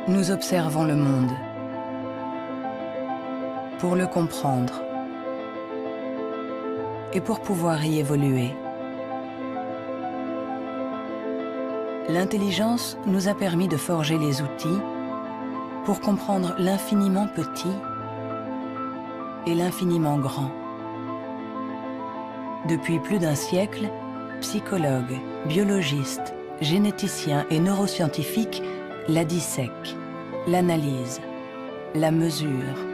Nous observons le monde pour le comprendre et pour pouvoir y évoluer. L'intelligence nous a permis de forger les outils pour comprendre l'infiniment petit et l'infiniment grand. Depuis plus d'un siècle, psychologues, biologistes, généticiens et neuroscientifiques la dissèquent, l'analysent, la mesurent.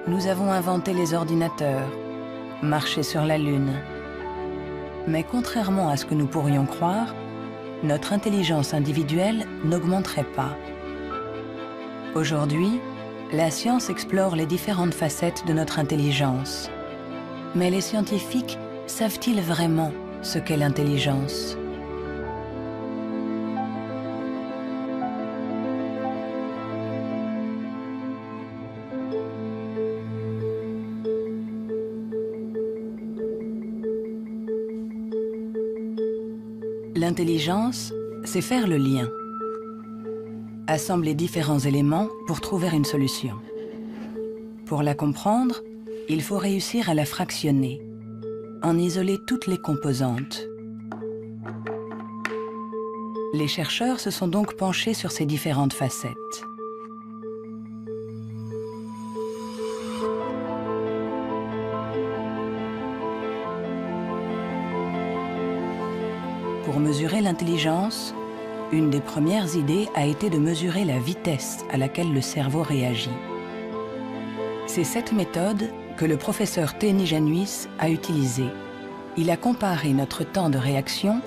Nous avons inventé les ordinateurs, marché sur la Lune. Mais contrairement à ce que nous pourrions croire, notre intelligence individuelle n'augmenterait pas. Aujourd'hui, la science explore les différentes facettes de notre intelligence. Mais les scientifiques savent-ils vraiment ce qu'est l'intelligence ? L'intelligence, c'est faire le lien. Assembler différents éléments pour trouver une solution. Pour la comprendre, il faut réussir à la fractionner, en isoler toutes les composantes. Les chercheurs se sont donc penchés sur ces différentes facettes. Pour mesurer l'intelligence, une des premières idées a été de mesurer la vitesse à laquelle le cerveau réagit. C'est cette méthode que le professeur Teni Januis a utilisée. Il a comparé notre temps de réaction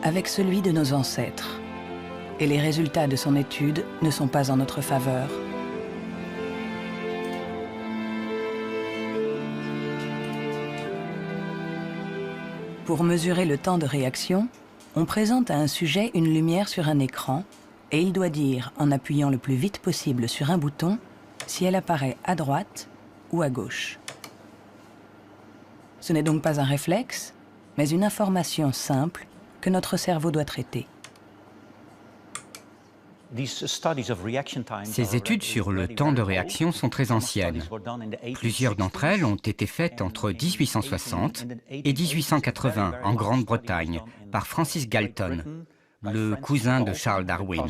avec celui de nos ancêtres. Et les résultats de son étude ne sont pas en notre faveur. Pour mesurer le temps de réaction, on présente à un sujet une lumière sur un écran et il doit dire, en appuyant le plus vite possible sur un bouton, si elle apparaît à droite ou à gauche. Ce n'est donc pas un réflexe, mais une information simple que notre cerveau doit traiter. Ces études sur le temps de réaction sont très anciennes. Plusieurs d'entre elles ont été faites entre 1860 et 1880 en Grande-Bretagne par Francis Galton, le cousin de Charles Darwin.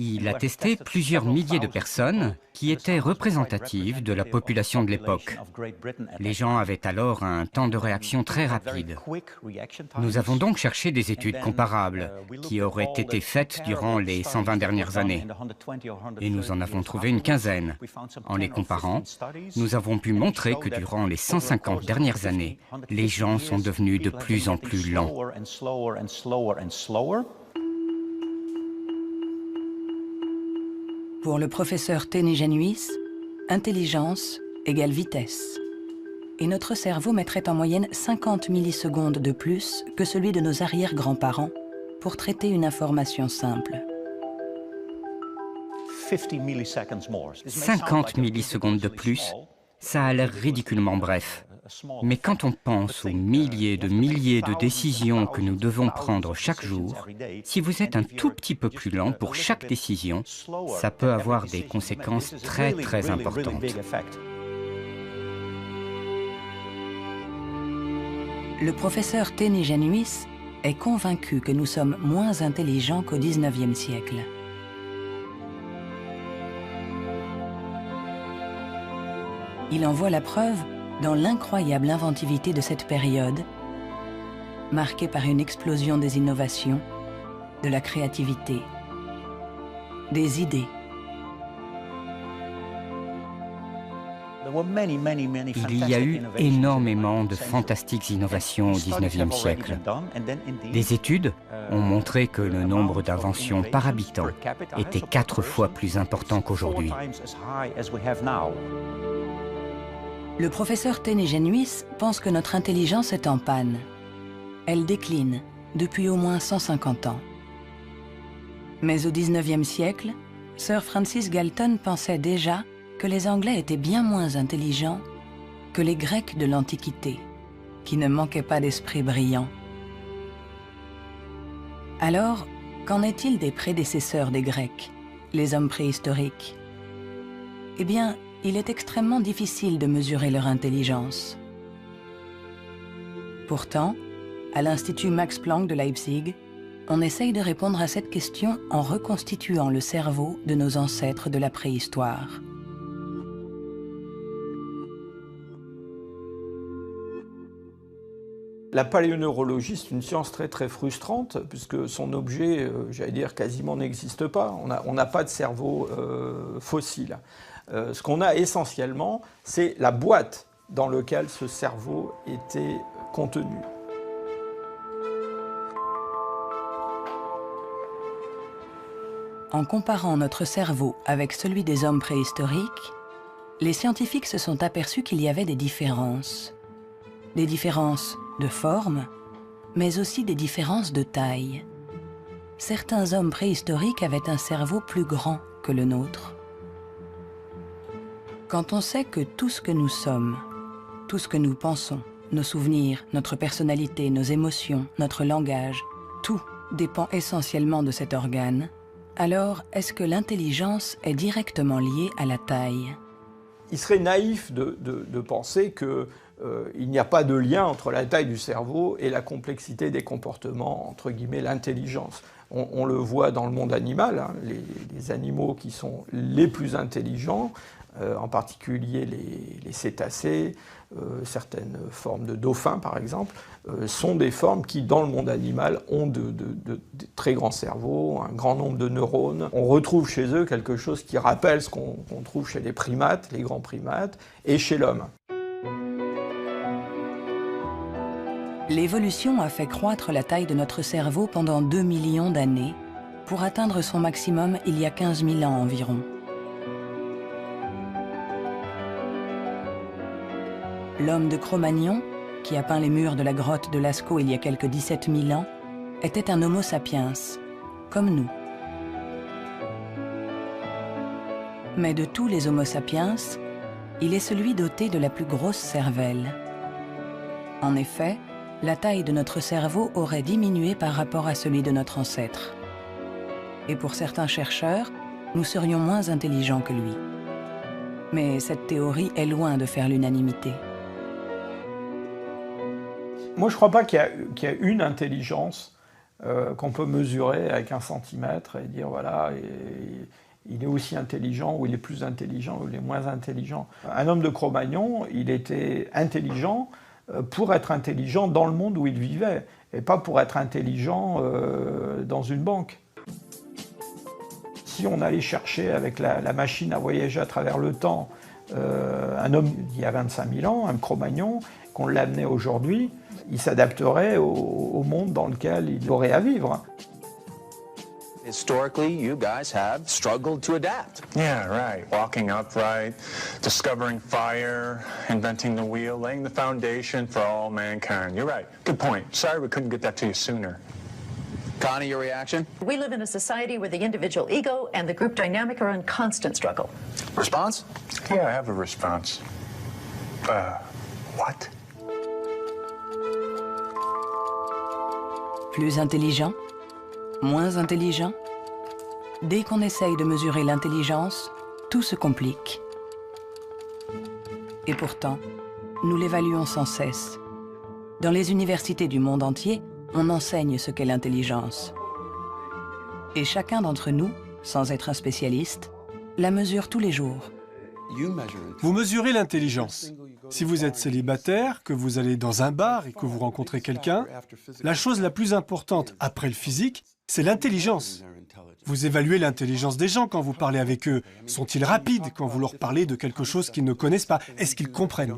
Il a testé plusieurs milliers de personnes qui étaient représentatives de la population de l'époque. Les gens avaient alors un temps de réaction très rapide. Nous avons donc cherché des études comparables qui auraient été faites durant les 120 dernières années. Et nous en avons trouvé une quinzaine. En les comparant, nous avons pu montrer que durant les 150 dernières années, les gens sont devenus de plus en plus lents. Pour le professeur Teni Januis, intelligence égale vitesse. Et notre cerveau mettrait en moyenne 50 millisecondes de plus que celui de nos arrière-grands-parents pour traiter une information simple. 50 millisecondes de plus, ça a l'air ridiculement bref. Mais quand on pense aux milliers de décisions que nous devons prendre chaque jour, si vous êtes un tout petit peu plus lent pour chaque décision, ça peut avoir des conséquences très importantes. Le professeur Teni Januis est convaincu que nous sommes moins intelligents qu'au XIXe siècle. Il en voit la preuve dans l'incroyable inventivité de cette période, marquée par une explosion des innovations, de la créativité, des idées. Il y a eu énormément de fantastiques innovations au XIXe siècle. Des études ont montré que le nombre d'inventions par habitant était 4 fois plus important qu'aujourd'hui. Le professeur Teni Januis pense que notre intelligence est en panne. Elle décline depuis au moins 150 ans. Mais au XIXe siècle, Sir Francis Galton pensait déjà que les Anglais étaient bien moins intelligents que les Grecs de l'Antiquité, qui ne manquaient pas d'esprit brillant. Alors, Qu'en est-il des prédécesseurs des Grecs, les hommes préhistoriques? Eh bien, il est extrêmement difficile de mesurer leur intelligence. Pourtant, à l'Institut Max Planck de Leipzig, on essaye de répondre à cette question en reconstituant le cerveau de nos ancêtres de la préhistoire. La paléoneurologie, c'est une science très très frustrante, puisque son objet, j'allais dire, quasiment n'existe pas. On n'a pas de cerveau fossile. Ce qu'on a essentiellement, c'est la boîte dans laquelle ce cerveau était contenu. En comparant notre cerveau avec celui des hommes préhistoriques, les scientifiques se sont aperçus qu'il y avait des différences. Des différences de forme, mais aussi des différences de taille. Certains hommes préhistoriques avaient un cerveau plus grand que le nôtre. Quand on sait que tout ce que nous sommes, tout ce que nous pensons, nos souvenirs, notre personnalité, nos émotions, notre langage, tout dépend essentiellement de cet organe, alors est-ce que l'intelligence est directement liée à la taille? Il serait naïf de penser que il n'y a pas de lien entre la taille du cerveau et la complexité des comportements, entre guillemets, l'intelligence. On le voit dans le monde animal, hein, les animaux qui sont les plus intelligents, en particulier les cétacés, certaines formes de dauphins par exemple, sont des formes qui, dans le monde animal, ont de très grands cerveaux, un grand nombre de neurones. On retrouve chez eux quelque chose qui rappelle ce qu'on trouve chez les primates, les grands primates, et chez l'homme. L'évolution a fait croître la taille de notre cerveau pendant 2 millions d'années, pour atteindre son maximum il y a 15 000 ans environ. L'homme de Cro-Magnon, qui a peint les murs de la grotte de Lascaux il y a quelques 17 000 ans, était un Homo sapiens, comme nous. Mais de tous les Homo sapiens, il est celui doté de la plus grosse cervelle. En effet, la taille de notre cerveau aurait diminué par rapport à celui de notre ancêtre. Et pour certains chercheurs, nous serions moins intelligents que lui. Mais cette théorie est loin de faire l'unanimité. Moi, je ne crois pas qu'il y a une intelligence qu'on peut mesurer avec 1 centimètre et dire, voilà, il est aussi intelligent, ou il est plus intelligent, ou il est moins intelligent. Un homme de Cro-Magnon, il était intelligent pour être intelligent dans le monde où il vivait, et pas pour être intelligent dans une banque. Si on allait chercher avec la machine à voyager à travers le temps un homme d'il y a 25 000 ans, un Cro-Magnon, qu'on l'amenait aujourd'hui, il s'adapterait au monde dans lequel il aurait à vivre. Historically, you guys have struggled to adapt. Yeah, right. Walking upright, discovering fire, inventing the wheel, laying the foundation for all mankind. You're right. Good point. Sorry we couldn't get that to you sooner. Connie, your reaction? We live in a society where the individual ego and the group dynamic are in constant struggle. Response? Yeah, I have a response. What? Plus intelligent? Moins intelligent? Dès qu'on essaye de mesurer l'intelligence, tout se complique. Et pourtant, nous l'évaluons sans cesse. Dans les universités du monde entier, on enseigne ce qu'est l'intelligence. Et chacun d'entre nous, sans être un spécialiste, la mesure tous les jours. Vous mesurez l'intelligence. Si vous êtes célibataire, que vous allez dans un bar et que vous rencontrez quelqu'un, la chose la plus importante après le physique, c'est l'intelligence. Vous évaluez l'intelligence des gens quand vous parlez avec eux. Sont-ils rapides quand vous leur parlez de quelque chose qu'ils ne connaissent pas? Est-ce qu'ils comprennent?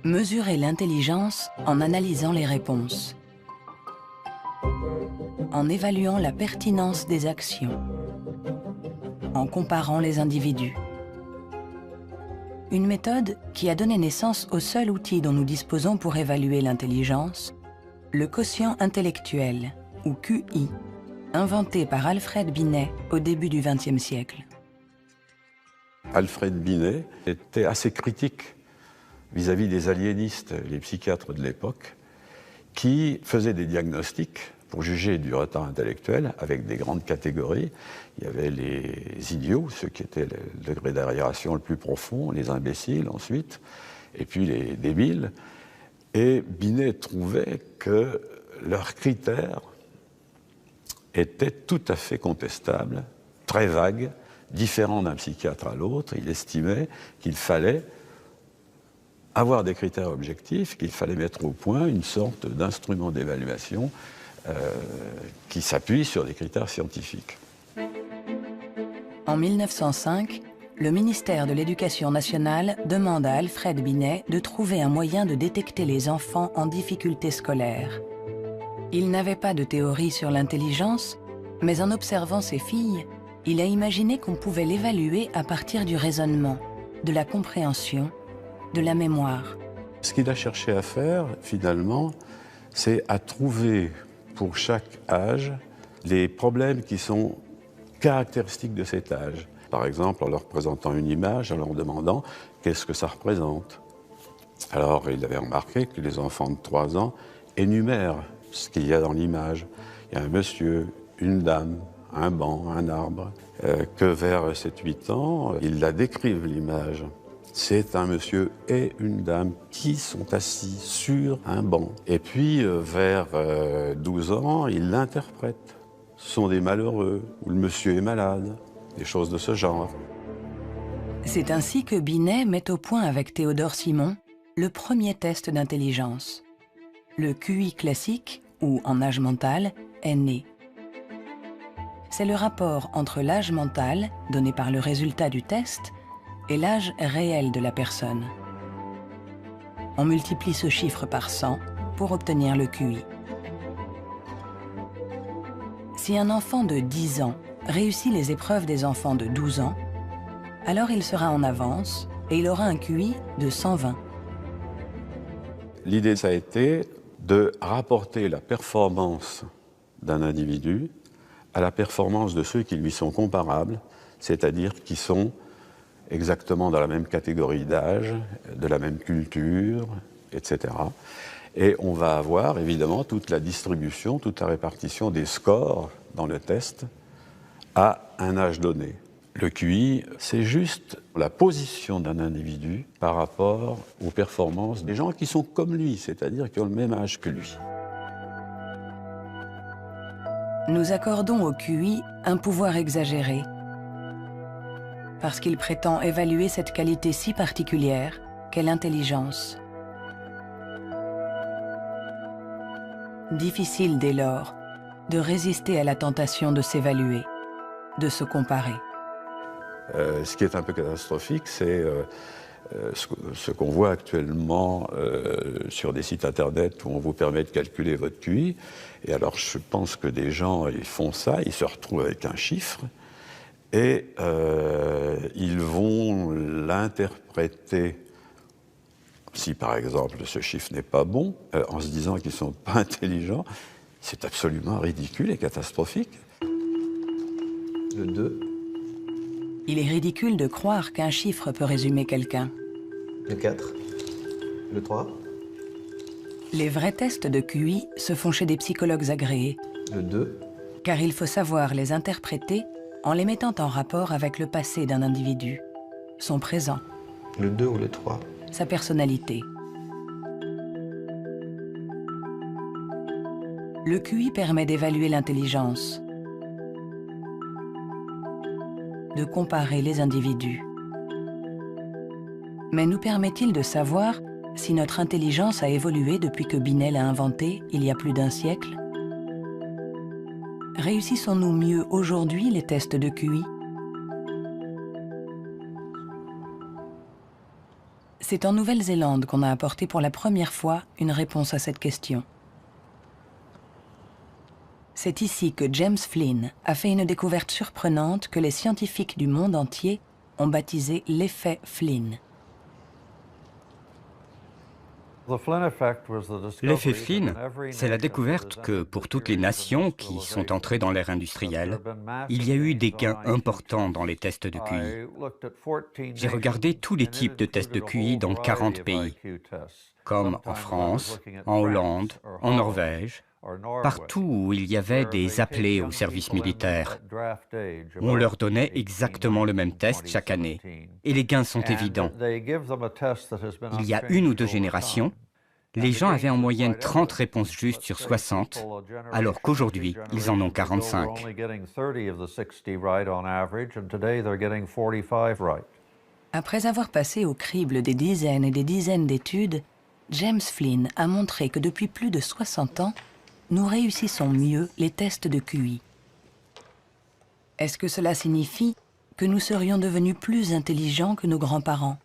Mesurer l'intelligence en analysant les réponses, en évaluant la pertinence des actions, en comparant les individus. Une méthode qui a donné naissance au seul outil dont nous disposons pour évaluer l'intelligence, le quotient intellectuel, ou QI, inventé par Alfred Binet au début du XXe siècle. Alfred Binet était assez critique vis-à-vis des aliénistes, les psychiatres de l'époque. qui faisait des diagnostics pour juger du retard intellectuel avec des grandes catégories. Il y avait les idiots, ceux qui étaient le degré d'arriération le plus profond, les imbéciles ensuite, et puis les débiles. Et Binet trouvait que leurs critères étaient tout à fait contestables, très vagues, différents d'un psychiatre à l'autre. Il estimait qu'il fallait avoir des critères objectifs, qu'il fallait mettre au point une sorte d'instrument d'évaluation qui s'appuie sur des critères scientifiques. En 1905, le ministère de l'Éducation nationale demande à Alfred Binet de trouver un moyen de détecter les enfants en difficulté scolaire. Il n'avait pas de théorie sur l'intelligence, mais en observant ses filles, il a imaginé qu'on pouvait l'évaluer à partir du raisonnement, de la compréhension, de la mémoire. Ce qu'il a cherché à faire, finalement, c'est à trouver pour chaque âge les problèmes qui sont caractéristiques de cet âge. Par exemple, en leur présentant une image, en leur demandant qu'est-ce que ça représente. Alors, il avait remarqué que les enfants de 3 ans énumèrent ce qu'il y a dans l'image. Il y a un monsieur, une dame, un banc, un arbre. Que vers 7-8 ans, ils la décrivent, l'image. C'est un monsieur et une dame qui sont assis sur un banc. Et puis, vers 12 ans, ils l'interprètent. Ce sont des malheureux, ou le monsieur est malade, des choses de ce genre. C'est ainsi que Binet met au point avec Théodore Simon le premier test d'intelligence. Le QI classique, ou en âge mental, est né. C'est le rapport entre l'âge mental, donné par le résultat du test, et l'âge réel de la personne. On multiplie ce chiffre par 100 pour obtenir le QI. Si un enfant de 10 ans réussit les épreuves des enfants de 12 ans, alors il sera en avance et il aura un QI de 120. L'idée, ça a été de rapporter la performance d'un individu à la performance de ceux qui lui sont comparables, c'est-à-dire qui sont exactement dans la même catégorie d'âge, de la même culture, etc. Et on va avoir évidemment toute la distribution, toute la répartition des scores dans le test à un âge donné. Le QI, c'est juste la position d'un individu par rapport aux performances des gens qui sont comme lui, c'est-à-dire qui ont le même âge que lui. Nous accordons au QI un pouvoir exagéré, parce qu'il prétend évaluer cette qualité si particulière qu'est l'intelligence. Difficile dès lors de résister à la tentation de s'évaluer, de se comparer. Ce qui est un peu catastrophique, c'est ce qu'on voit actuellement sur des sites internet où on vous permet de calculer votre QI. Et alors je pense que des gens, ils font ça, ils se retrouvent avec un chiffre, et ils vont l'interpréter, si par exemple ce chiffre n'est pas bon, en se disant qu'ils ne sont pas intelligents. C'est absolument ridicule et catastrophique. Le 2. Il est ridicule de croire qu'un chiffre peut résumer quelqu'un. Le 4. Le 3. Les vrais tests de QI se font chez des psychologues agréés. Le 2. Car il faut savoir les interpréter en les mettant en rapport avec le passé d'un individu, son présent. Le 2 ou le 3. Sa personnalité. Le QI permet d'évaluer l'intelligence, de comparer les individus. Mais nous permet-il de savoir si notre intelligence a évolué depuis que Binet l'a inventé il y a plus d'un siècle? Réussissons-nous mieux aujourd'hui les tests de QI? C'est en Nouvelle-Zélande qu'on a apporté pour la première fois une réponse à cette question. C'est ici que James Flynn a fait une découverte surprenante que les scientifiques du monde entier ont baptisé l'effet Flynn. L'effet Flynn, c'est la découverte que pour toutes les nations qui sont entrées dans l'ère industrielle, il y a eu des gains importants dans les tests de QI. J'ai regardé tous les types de tests de QI dans 40 pays, comme en France, en Hollande, en Norvège, partout où il y avait des appelés au service militaire. On leur donnait exactement le même test chaque année, et les gains sont évidents. Il y a 1 ou 2 générations, les gens avaient en moyenne 30 réponses justes sur 60, alors qu'aujourd'hui, ils en ont 45. Après avoir passé au crible des dizaines et des dizaines d'études, James Flynn a montré que depuis plus de 60 ans, nous réussissons mieux les tests de QI. Est-ce que cela signifie que nous serions devenus plus intelligents que nos grands-parents?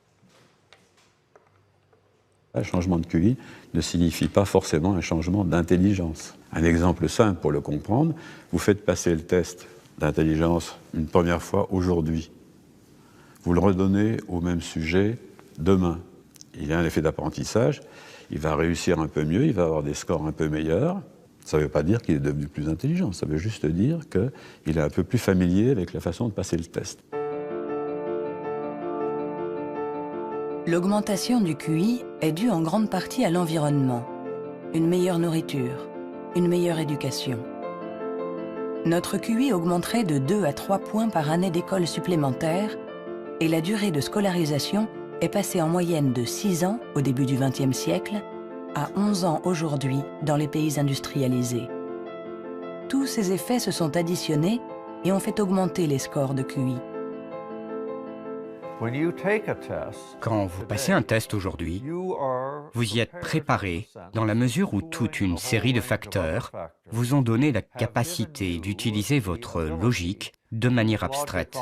Un changement de QI ne signifie pas forcément un changement d'intelligence. Un exemple simple pour le comprendre, vous faites passer le test d'intelligence une première fois aujourd'hui. Vous le redonnez au même sujet demain. Il y a un effet d'apprentissage, il va réussir un peu mieux, il va avoir des scores un peu meilleurs. Ça ne veut pas dire qu'il est devenu plus intelligent, ça veut juste dire qu'il est un peu plus familier avec la façon de passer le test. L'augmentation du QI est due en grande partie à l'environnement, une meilleure nourriture, une meilleure éducation. Notre QI augmenterait de 2 à 3 points par année d'école supplémentaire et la durée de scolarisation est passée en moyenne de 6 ans au début du XXe siècle à 11 ans aujourd'hui dans les pays industrialisés. Tous ces effets se sont additionnés et ont fait augmenter les scores de QI. Quand vous passez un test aujourd'hui, vous y êtes préparé dans la mesure où toute une série de facteurs vous ont donné la capacité d'utiliser votre logique de manière abstraite.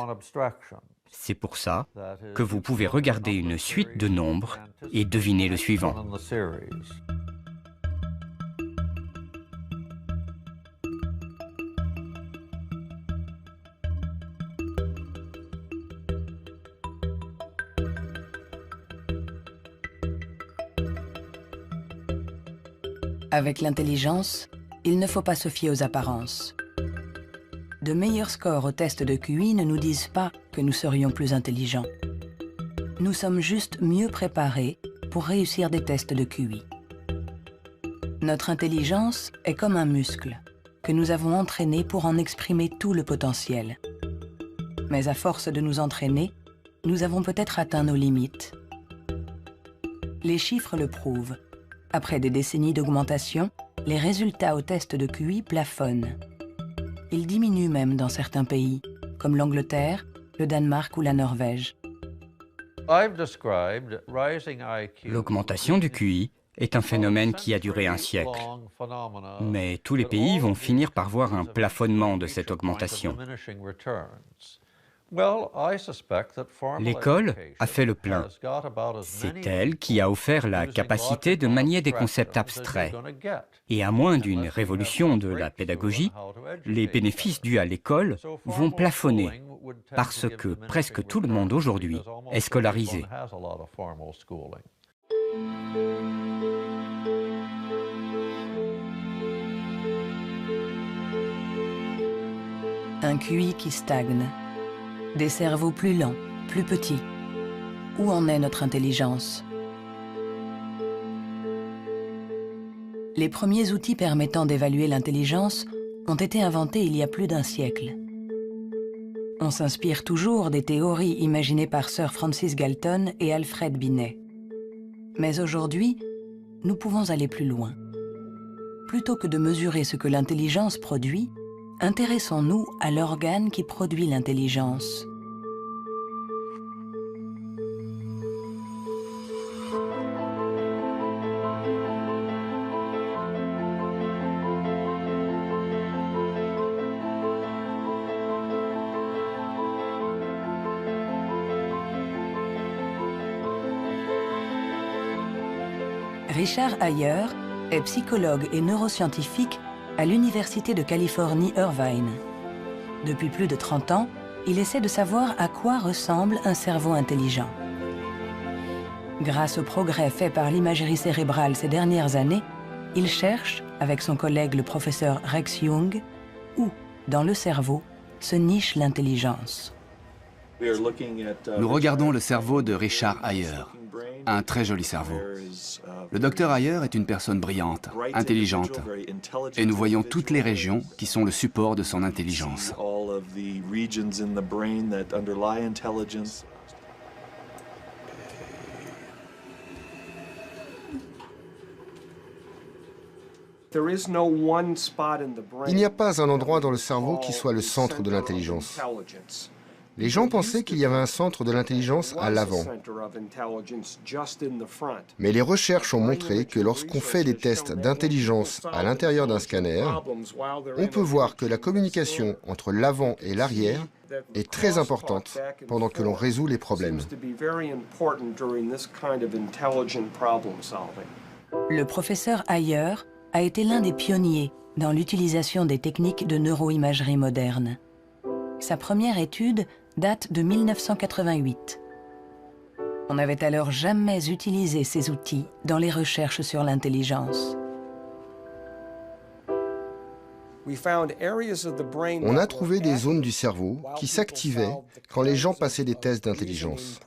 C'est pour ça que vous pouvez regarder une suite de nombres et deviner le suivant. Avec l'intelligence, il ne faut pas se fier aux apparences. De meilleurs scores au test de QI ne nous disent pas que nous serions plus intelligents. Nous sommes juste mieux préparés pour réussir des tests de QI. Notre intelligence est comme un muscle que nous avons entraîné pour en exprimer tout le potentiel. Mais à force de nous entraîner, nous avons peut-être atteint nos limites. Les chiffres le prouvent. Après des décennies d'augmentation, les résultats au test de QI plafonnent. Ils diminuent même dans certains pays, comme l'Angleterre, le Danemark ou la Norvège. L'augmentation du QI est un phénomène qui a duré un siècle. Mais tous les pays vont finir par voir un plafonnement de cette augmentation. L'école a fait le plein. C'est elle qui a offert la capacité de manier des concepts abstraits. Et à moins d'une révolution de la pédagogie, les bénéfices dus à l'école vont plafonner parce que presque tout le monde aujourd'hui est scolarisé. Un QI qui stagne. Des cerveaux plus lents, plus petits. Où en est notre intelligence? Les premiers outils permettant d'évaluer l'intelligence ont été inventés il y a plus d'1 siècle. On s'inspire toujours des théories imaginées par Sir Francis Galton et Alfred Binet. Mais aujourd'hui, nous pouvons aller plus loin. Plutôt que de mesurer ce que l'intelligence produit, intéressons-nous à l'organe qui produit l'intelligence. Richard Ayer est psychologue et neuroscientifique à l'Université de Californie, Irvine. Depuis plus de 30 ans, il essaie de savoir à quoi ressemble un cerveau intelligent. Grâce aux progrès faits par l'imagerie cérébrale ces dernières années, il cherche, avec son collègue le professeur Rex Jung, où, dans le cerveau, se niche l'intelligence. Nous regardons le cerveau de Richard Ayer, un très joli cerveau. Le docteur Ayer est une personne brillante, intelligente, et nous voyons toutes les régions qui sont le support de son intelligence. Il n'y a pas un endroit dans le cerveau qui soit le centre de l'intelligence. Les gens pensaient qu'il y avait un centre de l'intelligence à l'avant. Mais les recherches ont montré que lorsqu'on fait des tests d'intelligence à l'intérieur d'un scanner, on peut voir que la communication entre l'avant et l'arrière est très importante pendant que l'on résout les problèmes. Le professeur Ayer a été l'un des pionniers dans l'utilisation des techniques de neuroimagerie moderne. Sa première étude date de 1988. On n'avait alors jamais utilisé ces outils dans les recherches sur l'intelligence. On a trouvé des zones du cerveau qui s'activaient quand les gens passaient des tests d'intelligence.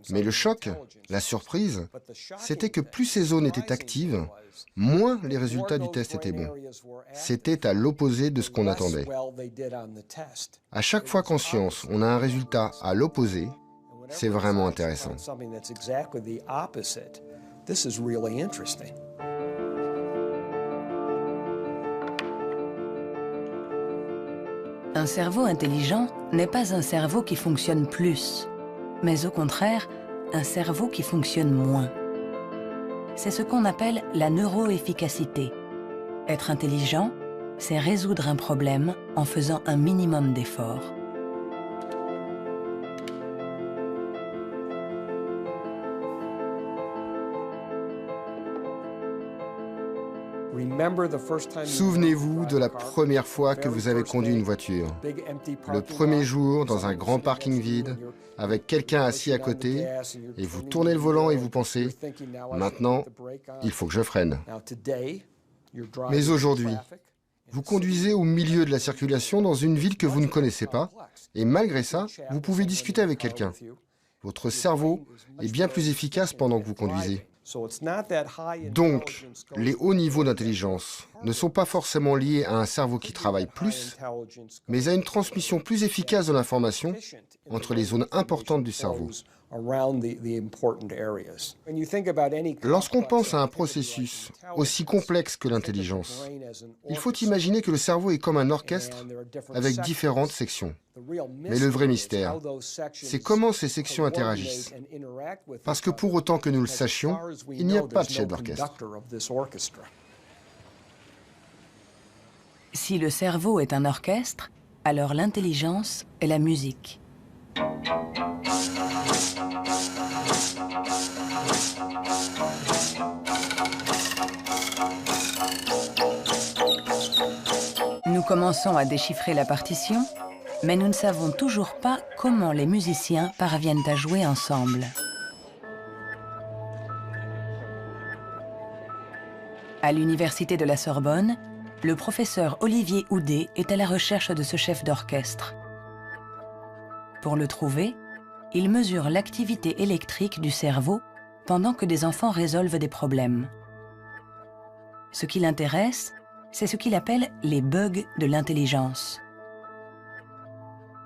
Mais le choc, la surprise, c'était que plus ces zones étaient actives, moins les résultats du test étaient bons. C'était à l'opposé de ce qu'on attendait. À chaque fois qu'en science, on a un résultat à l'opposé, c'est vraiment intéressant. Un cerveau intelligent n'est pas un cerveau qui fonctionne plus, mais au contraire, un cerveau qui fonctionne moins. C'est ce qu'on appelle la neuroefficacité. Être intelligent, c'est résoudre un problème en faisant un minimum d'efforts. Souvenez-vous de la première fois que vous avez conduit une voiture. Le premier jour, dans un grand parking vide, avec quelqu'un assis à côté, et vous tournez le volant et vous pensez « Maintenant, il faut que je freine ». Mais aujourd'hui, vous conduisez au milieu de la circulation dans une ville que vous ne connaissez pas, et malgré ça, vous pouvez discuter avec quelqu'un. Votre cerveau est bien plus efficace pendant que vous conduisez. Donc, les hauts niveaux d'intelligence ne sont pas forcément liés à un cerveau qui travaille plus, mais à une transmission plus efficace de l'information entre les zones importantes du cerveau. Lorsqu'on pense à un processus aussi complexe que l'intelligence, il faut imaginer que le cerveau est comme un orchestre avec différentes sections. Mais le vrai mystère, c'est comment ces sections interagissent. Parce que pour autant que nous le sachions, il n'y a pas de chef d'orchestre. Si le cerveau est un orchestre, alors l'intelligence est la musique. Nous commençons à déchiffrer la partition, mais nous ne savons toujours pas comment les musiciens parviennent à jouer ensemble. À l'université de la Sorbonne, le professeur Olivier Houdet est à la recherche de ce chef d'orchestre. Pour le trouver, il mesure l'activité électrique du cerveau pendant que des enfants résolvent des problèmes. Ce qui l'intéresse, c'est ce qu'il appelle les bugs de l'intelligence.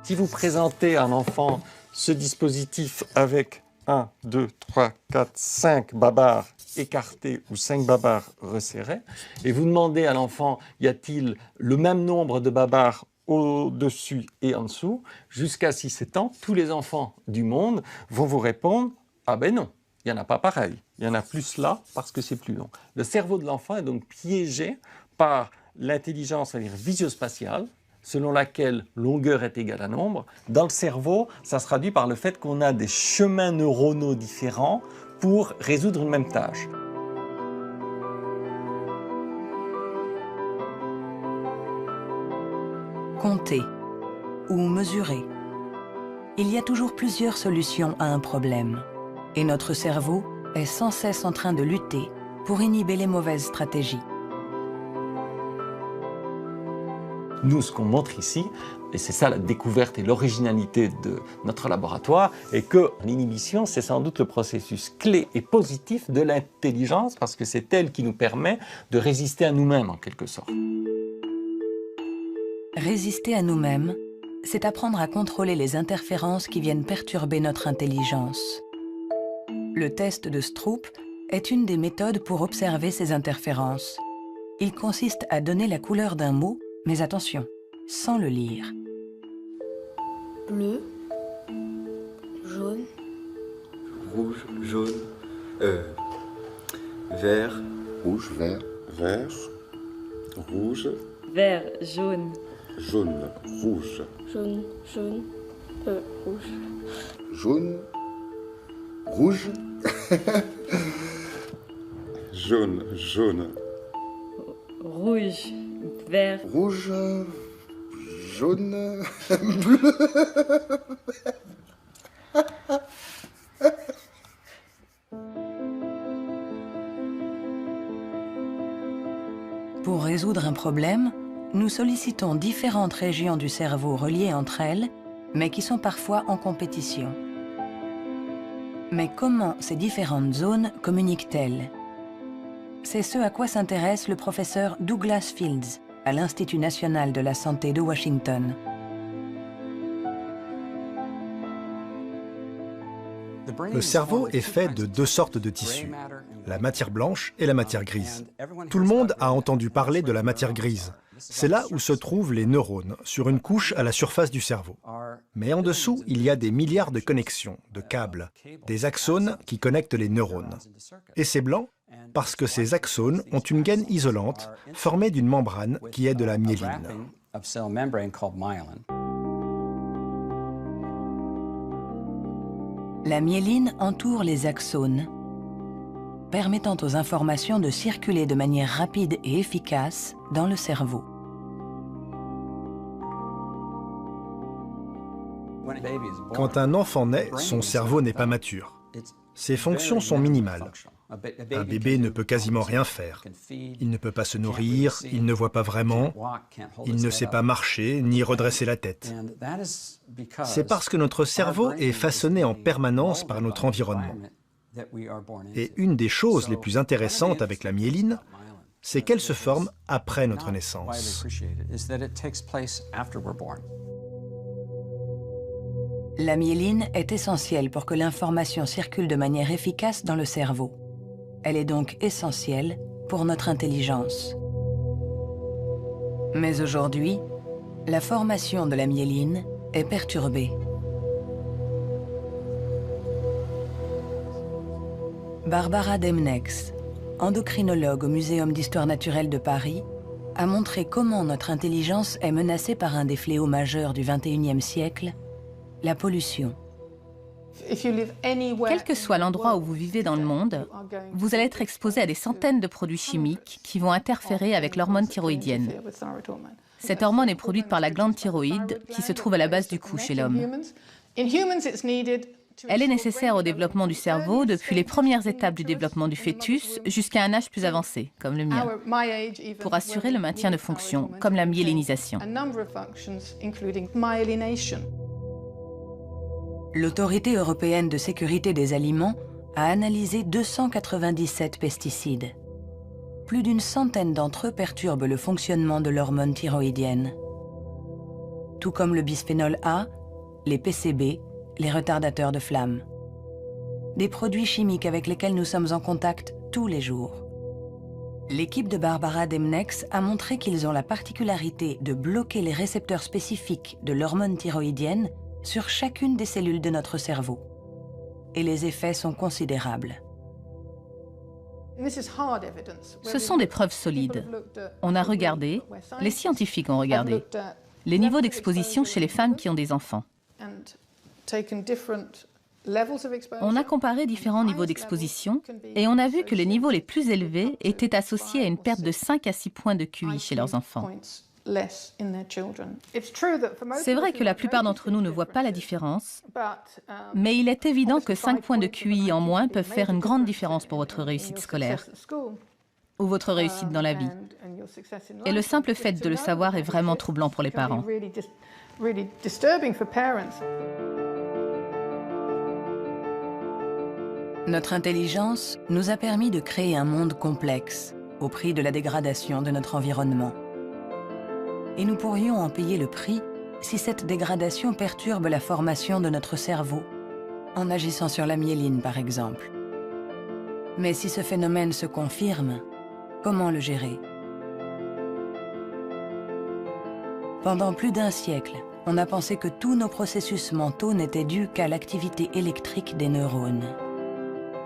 Si vous présentez à un enfant ce dispositif avec 1, 2, 3, 4, 5 babards écartés ou 5 babards resserrés, et vous demandez à l'enfant, y a-t-il le même nombre de babards au-dessus et en dessous, jusqu'à 6-7 ans, tous les enfants du monde vont vous répondre « Ah ben non, il n'y en a pas pareil, il y en a plus là parce que c'est plus long ». Le cerveau de l'enfant est donc piégé par l'intelligence, c'est-à-dire visio-spatiale, selon laquelle longueur est égale à nombre. Dans le cerveau, ça se traduit par le fait qu'on a des chemins neuronaux différents pour résoudre une même tâche. Compter ou mesurer. Il y a toujours plusieurs solutions à un problème. Et notre cerveau est sans cesse en train de lutter pour inhiber les mauvaises stratégies. Nous, ce qu'on montre ici, et c'est ça la découverte et l'originalité de notre laboratoire, est que l'inhibition, c'est sans doute le processus clé et positif de l'intelligence, parce que c'est elle qui nous permet de résister à nous-mêmes, en quelque sorte. Résister à nous-mêmes, c'est apprendre à contrôler les interférences qui viennent perturber notre intelligence. Le test de Stroop est une des méthodes pour observer ces interférences. Il consiste à donner la couleur d'un mot, mais attention, sans le lire. Bleu, jaune, rouge, jaune, vert, rouge, vert, vert, rouge, vert, jaune, jaune, rouge, jaune, jaune, rouge. jaune, rouge, jaune, jaune, rouge, vert, rouge, jaune, bleu. Pour résoudre un problème, nous sollicitons différentes régions du cerveau reliées entre elles, mais qui sont parfois en compétition. Mais comment ces différentes zones communiquent-elles? C'est ce à quoi s'intéresse le professeur Douglas Fields à l'Institut national de la santé de Washington. Le cerveau est fait de deux sortes de tissus, la matière blanche et la matière grise. Tout le monde a entendu parler de la matière grise. C'est là où se trouvent les neurones, sur une couche à la surface du cerveau. Mais en dessous, il y a des milliards de connexions, de câbles, des axones qui connectent les neurones. Et c'est blanc parce que ces axones ont une gaine isolante formée d'une membrane qui est de la myéline. La myéline entoure les axones, permettant aux informations de circuler de manière rapide et efficace dans le cerveau. Quand un enfant naît, son cerveau n'est pas mature. Ses fonctions sont minimales. Un bébé ne peut quasiment rien faire. Il ne peut pas se nourrir, il ne voit pas vraiment, il ne sait pas marcher ni redresser la tête. C'est parce que notre cerveau est façonné en permanence par notre environnement. Et une des choses les plus intéressantes avec la myéline, c'est qu'elle se forme après notre naissance. La myéline est essentielle pour que l'information circule de manière efficace dans le cerveau. Elle est donc essentielle pour notre intelligence. Mais aujourd'hui, la formation de la myéline est perturbée. Barbara Demnex, endocrinologue au Muséum d'histoire naturelle de Paris, a montré comment notre intelligence est menacée par un des fléaux majeurs du XXIe siècle, la pollution. Quel que soit l'endroit où vous vivez dans le monde, vous allez être exposé à des centaines de produits chimiques qui vont interférer avec l'hormone thyroïdienne. Cette hormone est produite par la glande thyroïde qui se trouve à la base du cou chez l'homme. Elle est nécessaire au développement du cerveau depuis les premières étapes du développement du fœtus jusqu'à un âge plus avancé, comme le mien, pour assurer le maintien de fonctions, comme la myélinisation. L'Autorité européenne de sécurité des aliments a analysé 297 pesticides. Plus d'une centaine d'entre eux perturbent le fonctionnement de l'hormone thyroïdienne. Tout comme le bisphénol A, les PCB, les retardateurs de flamme. Des produits chimiques avec lesquels nous sommes en contact tous les jours. L'équipe de Barbara Demnex a montré qu'ils ont la particularité de bloquer les récepteurs spécifiques de l'hormone thyroïdienne sur chacune des cellules de notre cerveau. Et les effets sont considérables. Ce sont des preuves solides. On a regardé, les scientifiques ont regardé, les niveaux d'exposition chez les femmes qui ont des enfants. On a comparé différents niveaux d'exposition et on a vu que les niveaux les plus élevés étaient associés à une perte de 5 à 6 points de QI chez leurs enfants. C'est vrai que la plupart d'entre nous ne voient pas la différence, mais il est évident que 5 points de QI en moins peuvent faire une grande différence pour votre réussite scolaire ou votre réussite dans la vie. Et le simple fait de le savoir est vraiment troublant pour les parents. Notre intelligence nous a permis de créer un monde complexe au prix de la dégradation de notre environnement. Et nous pourrions en payer le prix si cette dégradation perturbe la formation de notre cerveau, en agissant sur la myéline par exemple. Mais si ce phénomène se confirme, comment le gérer? Pendant plus d'1 siècle, on a pensé que tous nos processus mentaux n'étaient dus qu'à l'activité électrique des neurones.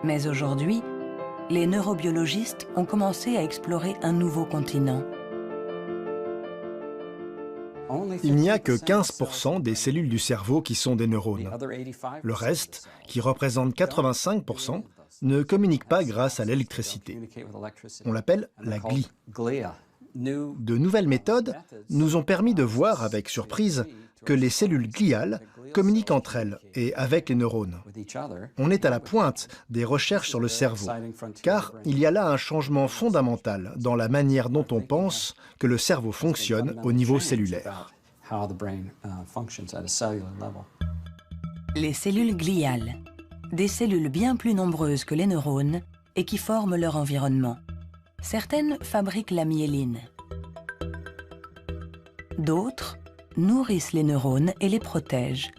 Mais aujourd'hui, les neurobiologistes ont commencé à explorer un nouveau continent. Il n'y a que 15% des cellules du cerveau qui sont des neurones. Le reste, qui représente 85%, ne communique pas grâce à l'électricité. On l'appelle la glie. De nouvelles méthodes nous ont permis de voir avec surprise que les cellules gliales communiquent entre elles et avec les neurones. On est à la pointe des recherches sur le cerveau, car il y a là un changement fondamental dans la manière dont on pense que le cerveau fonctionne au niveau cellulaire. Les cellules gliales, des cellules bien plus nombreuses que les neurones et qui forment leur environnement. Certaines fabriquent la myéline. D'autres nourrissent les neurones et les protègent.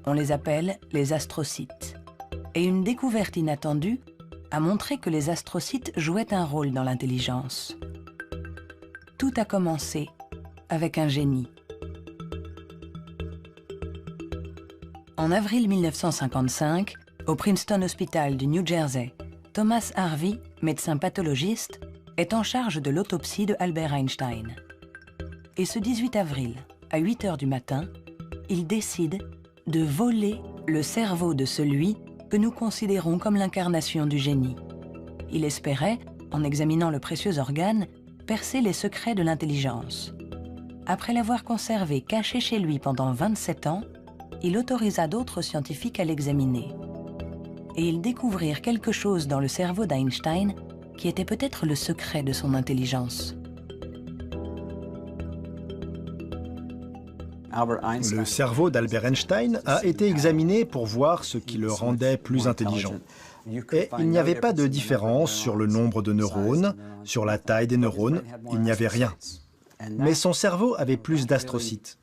On les appelle les astrocytes. Et une découverte inattendue a montré que les astrocytes jouaient un rôle dans l'intelligence. Tout a commencé avec un génie. En avril 1955, au Princeton Hospital du New Jersey, Thomas Harvey, médecin pathologiste, est en charge de l'autopsie de Albert Einstein. Et ce 18 avril, à 8 h du matin, il décide de voler le cerveau de celui que nous considérons comme l'incarnation du génie. Il espérait, en examinant le précieux organe, percer les secrets de l'intelligence. Après l'avoir conservé caché chez lui pendant 27 ans, il autorisa d'autres scientifiques à l'examiner. Et ils découvrirent quelque chose dans le cerveau d'Einstein qui était peut-être le secret de son intelligence. Le cerveau d'Albert Einstein a été examiné pour voir ce qui le rendait plus intelligent. Et il n'y avait pas de différence sur le nombre de neurones, sur la taille des neurones, il n'y avait rien. Mais son cerveau avait plus d'astrocytes.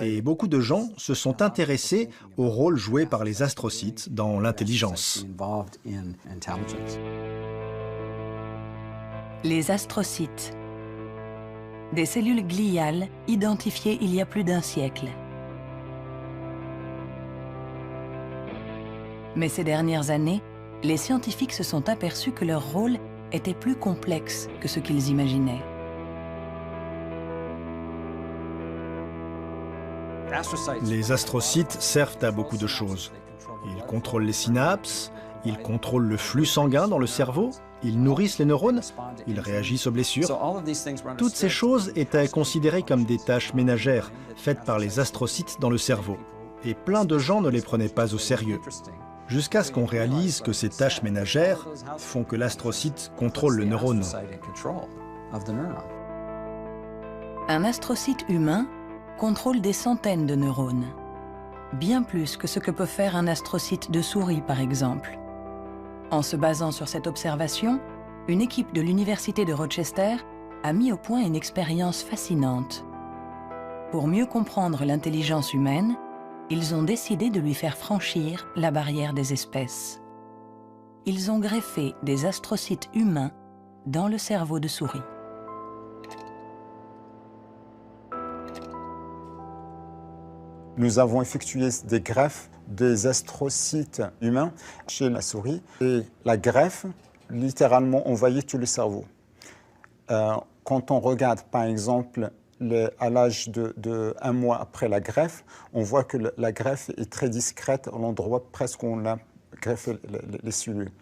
Et beaucoup de gens se sont intéressés au rôle joué par les astrocytes dans l'intelligence. Les astrocytes. Des cellules gliales identifiées il y a plus d'1 siècle. Mais ces dernières années, les scientifiques se sont aperçus que leur rôle était plus complexe que ce qu'ils imaginaient. Les astrocytes servent à beaucoup de choses. Ils contrôlent les synapses, ils contrôlent le flux sanguin dans le cerveau, ils nourrissent les neurones, ils réagissent aux blessures. Toutes ces choses étaient considérées comme des tâches ménagères faites par les astrocytes dans le cerveau. Et plein de gens ne les prenaient pas au sérieux. Jusqu'à ce qu'on réalise que ces tâches ménagères font que l'astrocyte contrôle le neurone. Un astrocyte humain contrôle des centaines de neurones, bien plus que ce que peut faire un astrocyte de souris par exemple. En se basant sur cette observation, une équipe de l'Université de Rochester a mis au point une expérience fascinante. Pour mieux comprendre l'intelligence humaine, ils ont décidé de lui faire franchir la barrière des espèces. Ils ont greffé des astrocytes humains dans le cerveau de souris. Nous avons effectué des greffes des astrocytes humains chez la souris. Et la greffe, littéralement, envahit tout le cerveau. Quand on regarde, par exemple, à l'âge de 1 mois après la greffe, on voit que la greffe est très discrète à l'endroit presque où on a greffé les cellules.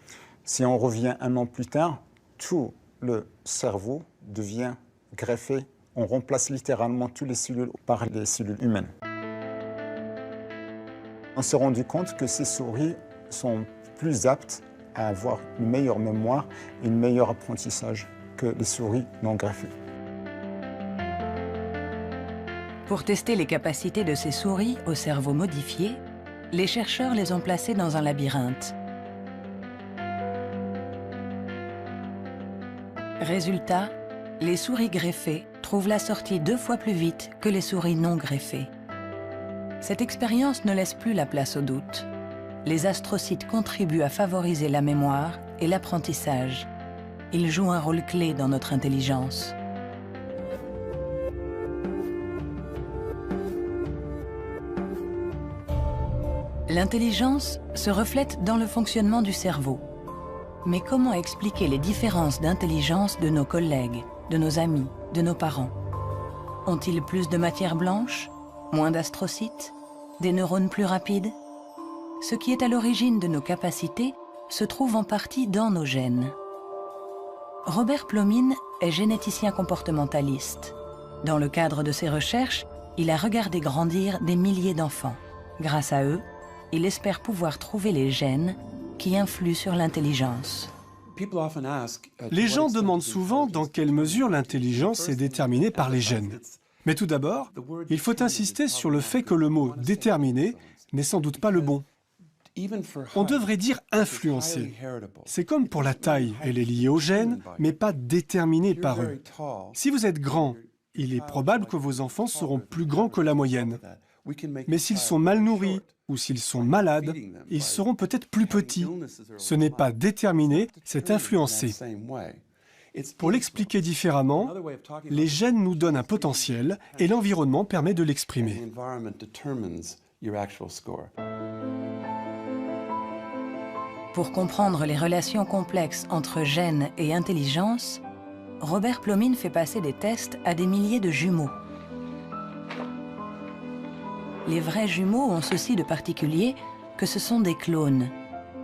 Si on revient 1 an plus tard, tout le cerveau devient greffé On remplace littéralement toutes les cellules par des cellules humaines. On s'est rendu compte que ces souris sont plus aptes à avoir une meilleure mémoire et un meilleur apprentissage que les souris non greffées. Pour tester les capacités de ces souris au cerveau modifié, les chercheurs les ont placées dans un labyrinthe. Résultat, les souris greffées trouvent la sortie 2 fois plus vite que les souris non greffées. Cette expérience ne laisse plus la place au doute. Les astrocytes contribuent à favoriser la mémoire et l'apprentissage. Ils jouent un rôle clé dans notre intelligence. L'intelligence se reflète dans le fonctionnement du cerveau. Mais comment expliquer les différences d'intelligence de nos collègues, de nos amis, de nos parents? Ont-ils plus de matière blanche, moins d'astrocytes, des neurones plus rapides? Ce qui est à l'origine de nos capacités se trouve en partie dans nos gènes. Robert Plomine est généticien comportementaliste. Dans le cadre de ses recherches, il a regardé grandir des milliers d'enfants. Grâce à eux, il espère pouvoir trouver les gènes qui influent sur l'intelligence. Les gens demandent souvent dans quelle mesure l'intelligence est déterminée par les gènes. Mais tout d'abord, il faut insister sur le fait que le mot « déterminer » n'est sans doute pas le bon. On devrait dire « influencer ». C'est comme pour la taille, elle est liée aux gènes, mais pas déterminée par eux. Si vous êtes grand, il est probable que vos enfants seront plus grands que la moyenne. Mais s'ils sont mal nourris ou s'ils sont malades, ils seront peut-être plus petits. Ce n'est pas déterminé, c'est influencé. Pour l'expliquer différemment, les gènes nous donnent un potentiel et l'environnement permet de l'exprimer. Pour comprendre les relations complexes entre gènes et intelligence, Robert Plomine fait passer des tests à des milliers de jumeaux. Les vrais jumeaux ont ceci de particulier que ce sont des clones.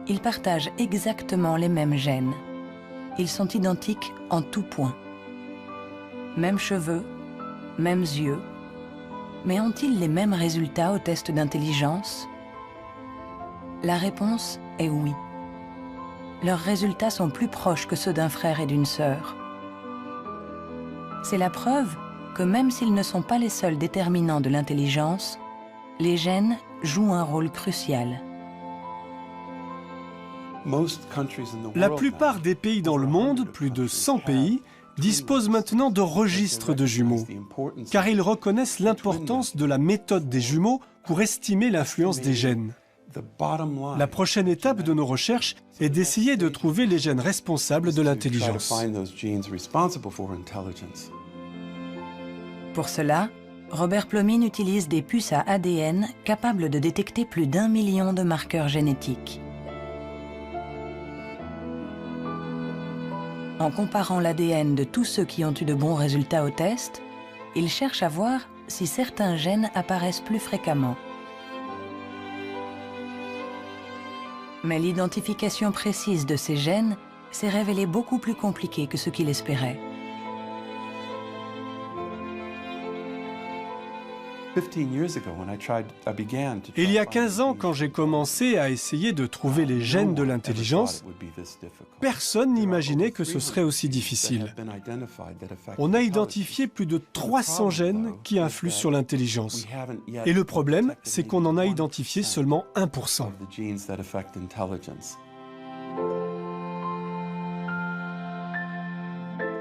Ils partagent exactement les mêmes gènes. Ils sont identiques en tout point. Mêmes cheveux, mêmes yeux. Mais ont-ils les mêmes résultats au test d'intelligence? La réponse est oui. Leurs résultats sont plus proches que ceux d'un frère et d'une sœur. C'est la preuve que même s'ils ne sont pas les seuls déterminants de l'intelligence, les gènes jouent un rôle crucial. La plupart des pays dans le monde, plus de 100 pays, disposent maintenant de registres de jumeaux, car ils reconnaissent l'importance de la méthode des jumeaux pour estimer l'influence des gènes. La prochaine étape de nos recherches est d'essayer de trouver les gènes responsables de l'intelligence. Pour cela, Robert Plomine utilise des puces à ADN capables de détecter plus d'1 million de marqueurs génétiques. En comparant l'ADN de tous ceux qui ont eu de bons résultats au test, il cherche à voir si certains gènes apparaissent plus fréquemment. Mais l'identification précise de ces gènes s'est révélée beaucoup plus compliquée que ce qu'il espérait. Il y a 15 ans, quand j'ai commencé à essayer de trouver les gènes de l'intelligence, personne n'imaginait que ce serait aussi difficile. On a identifié plus de 300 gènes qui influent sur l'intelligence. Et le problème, c'est qu'on en a identifié seulement 1%.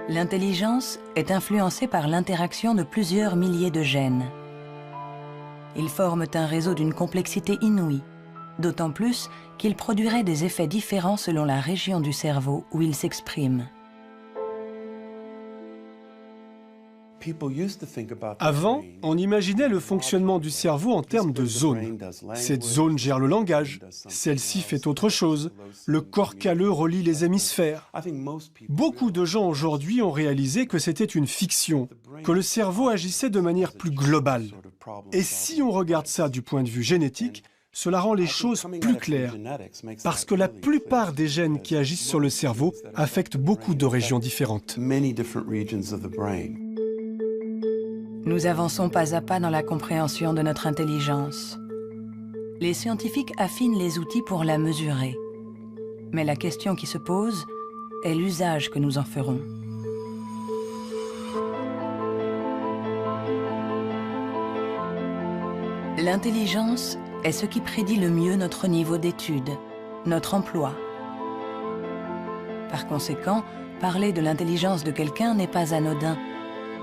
L'intelligence est influencée par l'interaction de plusieurs milliers de gènes. Ils forment un réseau d'une complexité inouïe, d'autant plus qu'ils produiraient des effets différents selon la région du cerveau où ils s'expriment. Avant, on imaginait le fonctionnement du cerveau en termes de zones. Cette zone gère le langage, celle-ci fait autre chose. Le corps calleux relie les hémisphères. Beaucoup de gens aujourd'hui ont réalisé que c'était une fiction, que le cerveau agissait de manière plus globale. Et si on regarde ça du point de vue génétique, cela rend les choses plus claires, parce que la plupart des gènes qui agissent sur le cerveau affectent beaucoup de régions différentes. Nous avançons pas à pas dans la compréhension de notre intelligence. Les scientifiques affinent les outils pour la mesurer. Mais la question qui se pose est l'usage que nous en ferons. L'intelligence est ce qui prédit le mieux notre niveau d'étude, notre emploi. Par conséquent, parler de l'intelligence de quelqu'un n'est pas anodin.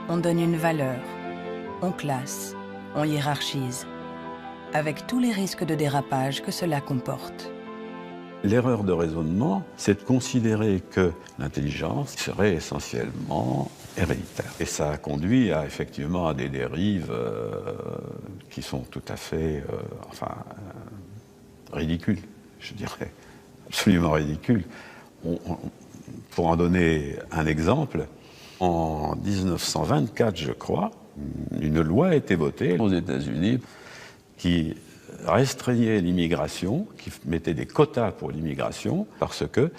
On donne une valeur, on classe, on hiérarchise, avec tous les risques de dérapage que cela comporte. L'erreur de raisonnement, c'est de considérer que l'intelligence serait essentiellement héréditaire. Et ça a conduit effectivement à des dérives qui sont tout à fait ridicules, je dirais, absolument ridicules. Pour en donner un exemple, en 1924, je crois, une loi a été votée aux États-Unis qui restreignait l'immigration, qui mettait des quotas pour l'immigration, parce que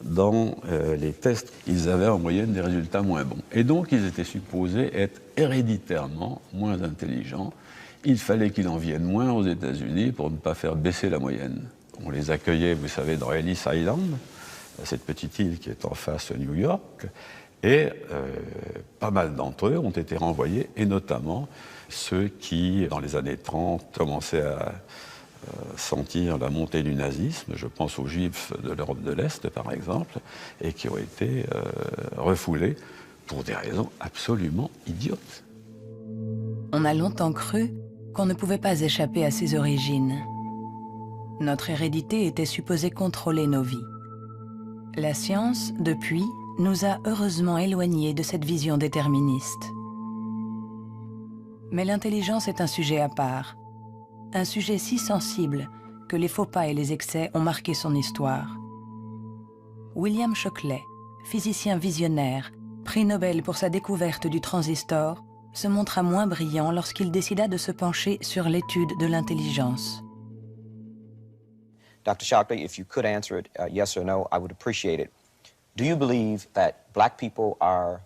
dans les tests, ils avaient en moyenne des résultats moins bons. Et donc, ils étaient supposés être héréditairement moins intelligents. Il fallait qu'il en vienne moins aux États-Unis pour ne pas faire baisser la moyenne. On les accueillait, vous savez, dans Ellis Island, cette petite île qui est en face de New York, et pas mal d'entre eux ont été renvoyés, et notamment ceux qui, dans les années 30, commençaient à sentir la montée du nazisme, je pense aux Juifs de l'Europe de l'Est, par exemple, et qui ont été refoulés pour des raisons absolument idiotes. On a longtemps cru qu'on ne pouvait pas échapper à ses origines. Notre hérédité était supposée contrôler nos vies. La science, depuis, nous a heureusement éloignés de cette vision déterministe. Mais l'intelligence est un sujet à part, un sujet si sensible que les faux pas et les excès ont marqué son histoire. William Shockley, physicien visionnaire, prix Nobel pour sa découverte du transistor, se montra moins brillant lorsqu'il décida de se pencher sur l'étude de l'intelligence. Dr. Shockley, if you could answer it yes or no, I would appreciate it. Do you believe that black people are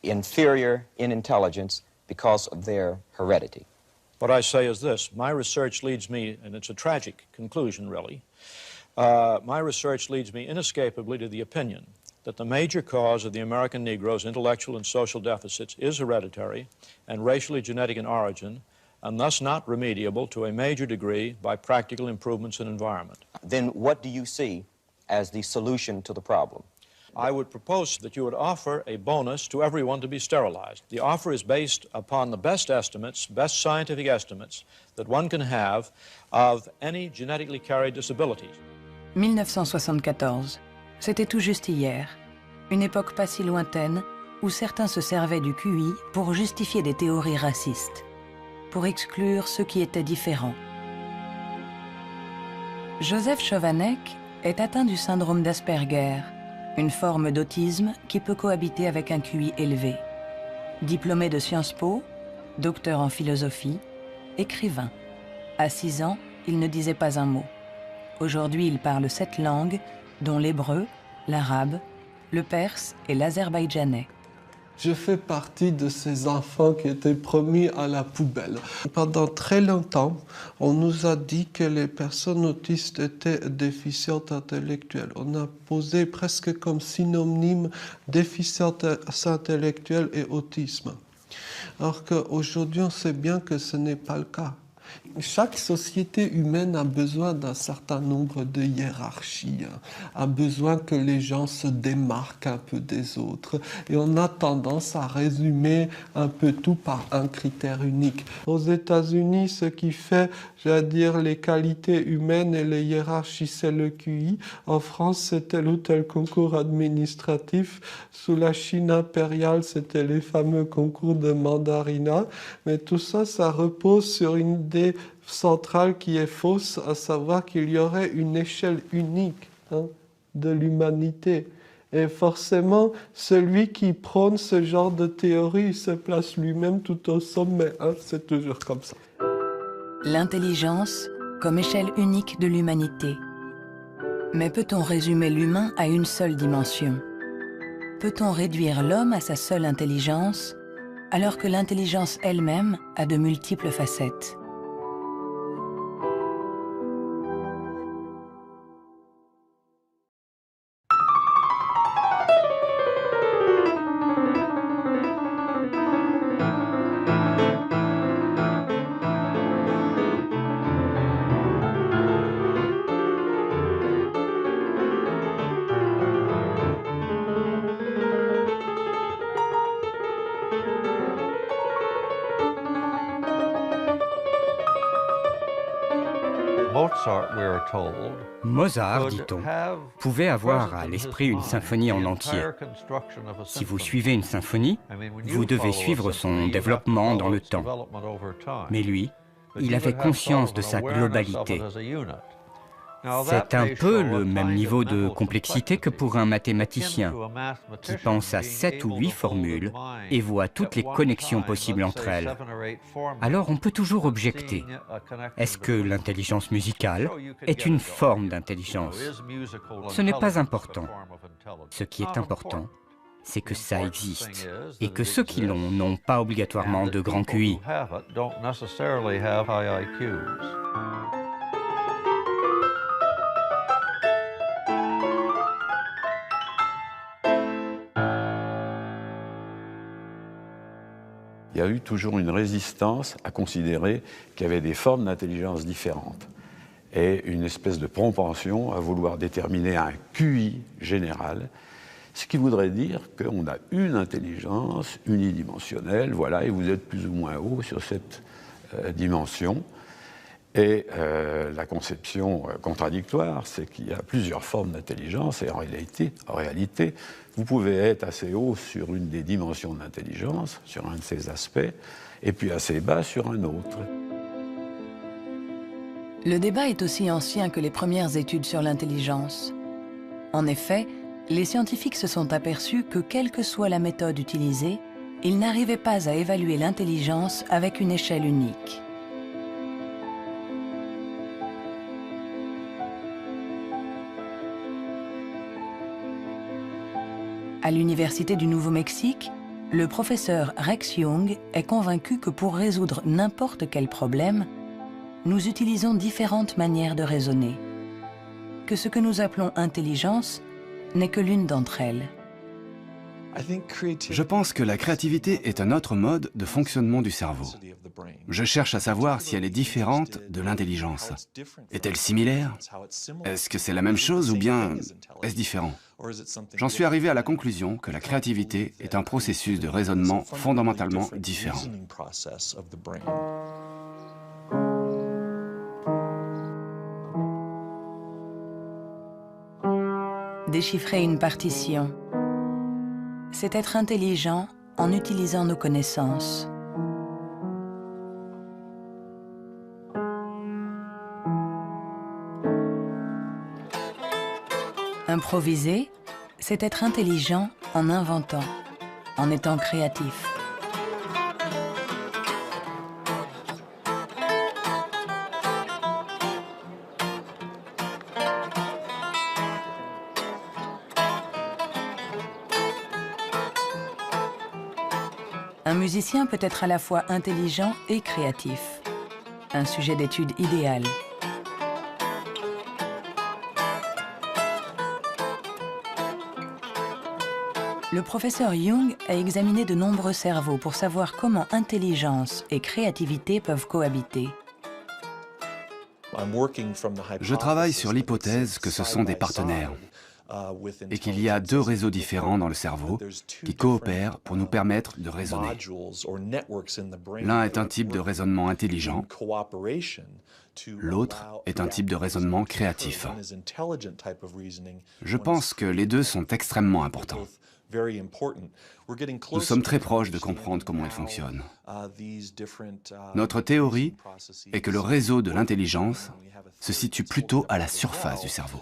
inferior in intelligence because of their heredity? What I say is this. My research leads me, and it's a tragic conclusion, really, my research leads me inescapably to the opinion that the major cause of the American Negro's intellectual and social deficits is hereditary and racially genetic in origin, and thus not remediable to a major degree by practical improvements in environment. Then what do you see as the solution to the problem? I would propose that you would offer a bonus to everyone to be sterilized. The offer is based upon the best estimates, best scientific estimates that one can have of any genetically carried disabilities. 1974, c'était tout juste hier, une époque pas si lointaine où certains se servaient du QI pour justifier des théories racistes, pour exclure ceux qui étaient différents. Joseph Chovanec est atteint du syndrome d'Asperger, une forme d'autisme qui peut cohabiter avec un QI élevé. Diplômé de Sciences Po, docteur en philosophie, écrivain. À 6 ans, il ne disait pas un mot. Aujourd'hui, il parle 7 langues, dont l'hébreu, l'arabe, le perse et l'azerbaïdjanais. Je fais partie de ces enfants qui étaient promis à la poubelle. Pendant très longtemps, on nous a dit que les personnes autistes étaient déficientes intellectuelles. On a posé presque comme synonyme déficience intellectuelle et autisme. Alors qu'aujourd'hui, on sait bien que ce n'est pas le cas. Chaque société humaine a besoin d'un certain nombre de hiérarchies, a besoin que les gens se démarquent un peu des autres. Et on a tendance à résumer un peu tout par un critère unique. Aux États-Unis, ce qui fait, les qualités humaines et les hiérarchies, c'est le QI. En France, c'est tel ou tel concours administratif. Sous la Chine impériale, c'était les fameux concours de mandarinat. Mais tout ça, ça repose sur une idée centrale qui est fausse, à savoir qu'il y aurait une échelle unique de l'humanité. Et forcément, celui qui prône ce genre de théorie se place lui-même tout au sommet. C'est toujours comme ça. L'intelligence comme échelle unique de l'humanité. Mais peut-on résumer l'humain à une seule dimension? Peut-on réduire l'homme à sa seule intelligence alors que l'intelligence elle-même a de multiples facettes. Mozart, dit-on, pouvait avoir à l'esprit une symphonie en entier. Si vous suivez une symphonie, vous devez suivre son développement dans le temps. Mais lui, il avait conscience de sa globalité. C'est un peu le même niveau de complexité que pour un mathématicien qui pense à 7 ou 8 formules et voit toutes les connexions possibles entre elles. Alors on peut toujours objecter. Est-ce que l'intelligence musicale est une forme d'intelligence? Ce n'est pas important. Ce qui est important, c'est que ça existe et que ceux qui l'ont n'ont pas obligatoirement de grand QI. Il y a eu toujours une résistance à considérer qu'il y avait des formes d'intelligence différentes et une espèce de propension à vouloir déterminer un QI général, ce qui voudrait dire qu'on a une intelligence unidimensionnelle, voilà, et vous êtes plus ou moins haut sur cette dimension. Et la conception contradictoire, c'est qu'il y a plusieurs formes d'intelligence et en réalité, vous pouvez être assez haut sur une des dimensions de l'intelligence, sur un de ses aspects, et puis assez bas sur un autre. Le débat est aussi ancien que les premières études sur l'intelligence. En effet, les scientifiques se sont aperçus que quelle que soit la méthode utilisée, ils n'arrivaient pas à évaluer l'intelligence avec une échelle unique. À l'Université du Nouveau-Mexique, le professeur Rex Jung est convaincu que pour résoudre n'importe quel problème, nous utilisons différentes manières de raisonner, que ce que nous appelons intelligence n'est que l'une d'entre elles. Je pense que la créativité est un autre mode de fonctionnement du cerveau. Je cherche à savoir si elle est différente de l'intelligence. Est-elle similaire? Est-ce que c'est la même chose ou bien est-ce différent? J'en suis arrivé à la conclusion que la créativité est un processus de raisonnement fondamentalement différent. Déchiffrer une partition, c'est être intelligent en utilisant nos connaissances. Improviser, c'est être intelligent en inventant, en étant créatif. Un musicien peut être à la fois intelligent et créatif. Un sujet d'étude idéal. Le professeur Jung a examiné de nombreux cerveaux pour savoir comment intelligence et créativité peuvent cohabiter. Je travaille sur l'hypothèse que ce sont des partenaires et qu'il y a deux réseaux différents dans le cerveau qui coopèrent pour nous permettre de raisonner. L'un est un type de raisonnement intelligent, l'autre est un type de raisonnement créatif. Je pense que les deux sont extrêmement importants. Nous sommes très proches de comprendre comment ils fonctionnent. Notre théorie est que le réseau de l'intelligence se situe plutôt à la surface du cerveau.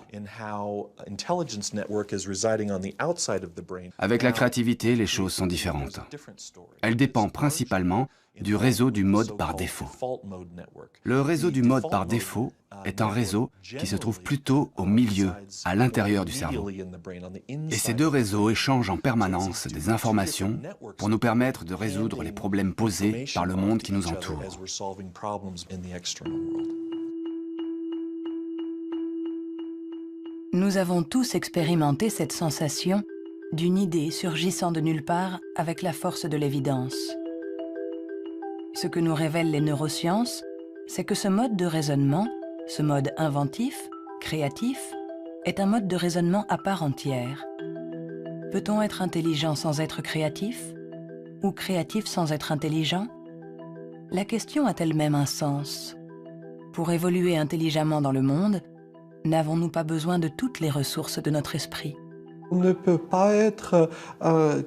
Avec la créativité, les choses sont différentes. Elle dépend principalement du réseau du mode par défaut. Le réseau du mode par défaut est un réseau qui se trouve plutôt au milieu, à l'intérieur du cerveau. Et ces deux réseaux échangent en permanence des informations pour nous permettre de résoudre les problèmes posés par le monde qui nous entoure. Nous avons tous expérimenté cette sensation d'une idée surgissant de nulle part avec la force de l'évidence. Ce que nous révèlent les neurosciences, c'est que ce mode de raisonnement, ce mode inventif, créatif, est un mode de raisonnement à part entière. Peut-on être intelligent sans être créatif? Ou créatif sans être intelligent? La question a elle-même un sens. Pour évoluer intelligemment dans le monde, n'avons-nous pas besoin de toutes les ressources de notre esprit? On ne peut pas être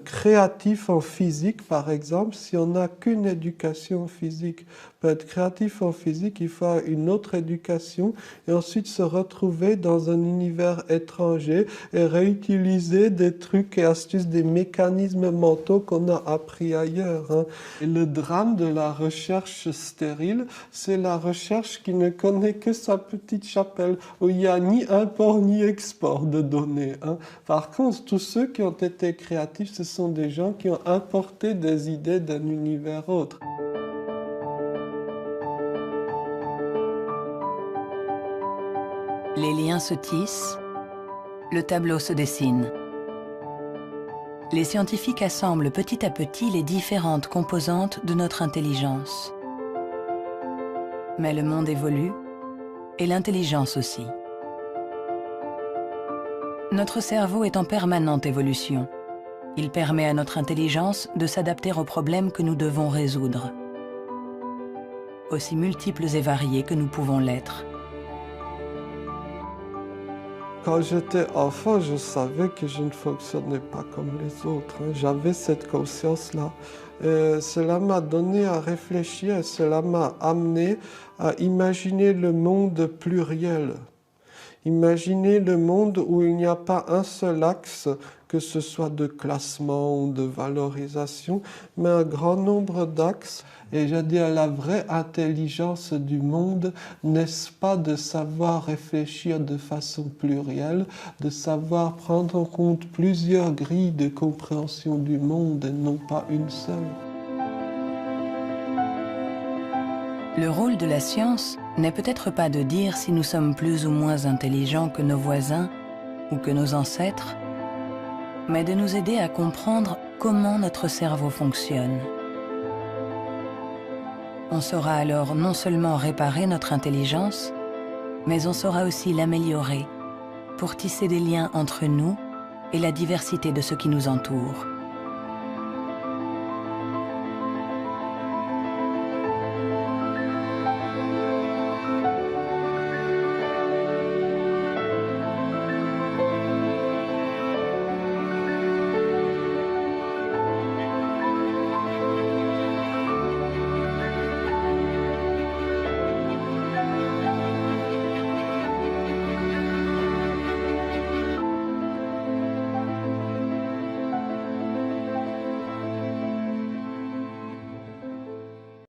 créatif en physique, par exemple, si on n'a qu'une éducation physique. Pour être créatif en physique, il faut une autre éducation et ensuite se retrouver dans un univers étranger et réutiliser des trucs et astuces, des mécanismes mentaux qu'on a appris ailleurs. Hein. Et le drame de la recherche stérile, c'est la recherche qui ne connaît que sa petite chapelle, où il n'y a ni import ni export de données. Hein. Par contre, tous ceux qui ont été créatifs, ce sont des gens qui ont importé des idées d'un univers autre. Les liens se tissent, le tableau se dessine. Les scientifiques assemblent petit à petit les différentes composantes de notre intelligence. Mais le monde évolue, et l'intelligence aussi. Notre cerveau est en permanente évolution. Il permet à notre intelligence de s'adapter aux problèmes que nous devons résoudre, aussi multiples et variés que nous pouvons l'être. Quand j'étais enfant, je savais que je ne fonctionnais pas comme les autres. J'avais cette conscience-là. Cela m'a donné à réfléchir et cela m'a amené à imaginer le monde pluriel. Imaginez le monde où il n'y a pas un seul axe, que ce soit de classement ou de valorisation, mais un grand nombre d'axes. Et je dis, la vraie intelligence du monde, n'est-ce pas de savoir réfléchir de façon plurielle, de savoir prendre en compte plusieurs grilles de compréhension du monde et non pas une seule. Le rôle de la science n'est peut-être pas de dire si nous sommes plus ou moins intelligents que nos voisins ou que nos ancêtres, mais de nous aider à comprendre comment notre cerveau fonctionne. On saura alors non seulement réparer notre intelligence, mais on saura aussi l'améliorer pour tisser des liens entre nous et la diversité de ce qui nous entoure.